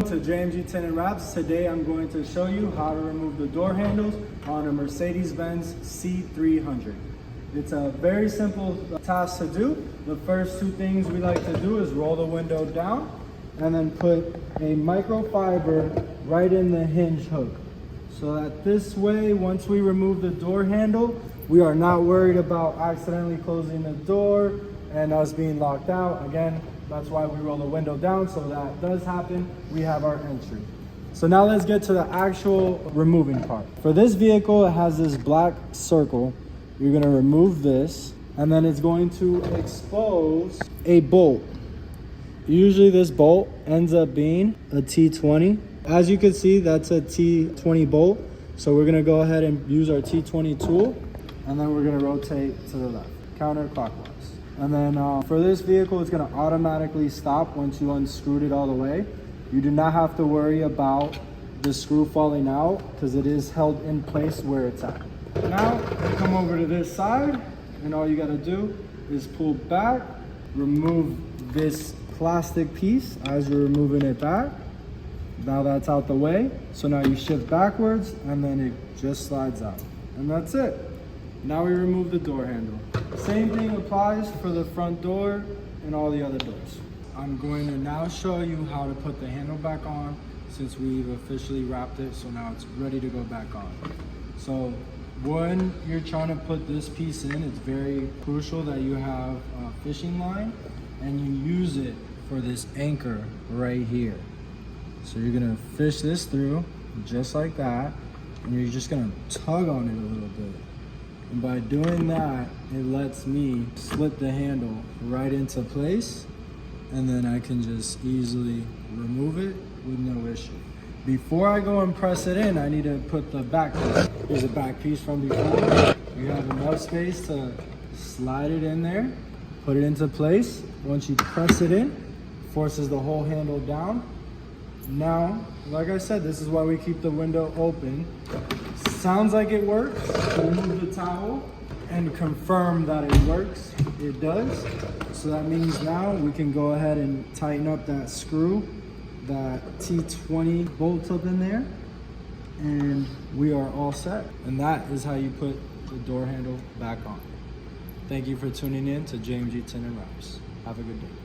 To JMG Tinted Wraps. Today I'm going to show you how to remove the door handles on a Mercedes-Benz C300. It's a very simple task to do. The first two things we like to do is roll the window down and then put a microfiber right in the hinge hook. So that this way, once we remove the door handle, we are not worried about accidentally closing the door and us being locked out. Again, that's why we roll the window down, so that does happen, we have our entry. So now let's get to the actual removing part. For this vehicle, it has this black circle. You're gonna remove this, and then it's going to expose a bolt. Usually this bolt ends up being a T20. As you can see, that's a T20 bolt. So we're gonna go ahead and use our T20 tool, and then we're gonna rotate to the left, counterclockwise. And then for this vehicle, it's gonna automatically stop once you unscrewed it all the way. You do not have to worry about the screw falling out because it is held in place where it's at. Now, come over to this side, and all you gotta do is pull back, remove this plastic piece as you're removing it back. Now that's out the way. So now you shift backwards, and then it just slides out. And that's it. Now we remove the door handle. Same thing applies for the front door and all the other doors. I'm going to now show you how to put the handle back on since we've officially wrapped it, so now it's ready to go back on. So when you're trying to put this piece in, it's very crucial that you have a fishing line and you use it for this anchor right here. So you're gonna fish this through just like that, and you're just gonna tug on it a little bit. And by doing that, it lets me slip the handle right into place, and then I can just easily remove it with no issue. Before I go and press it in, I need to put the back piece. Here's a back piece from before. You have enough space to slide it in there, put it into place. Once you press it in, forces the whole handle down. Now, like I said, this is why we keep the window open. Sounds like it works. Remove the towel and confirm that it works. It does. So that means now we can go ahead and tighten up that screw, that T20 bolt up in there, and we are all set. And that is how you put the door handle back on. Thank you for tuning in to JMG Tinted Wraps. Have a good day.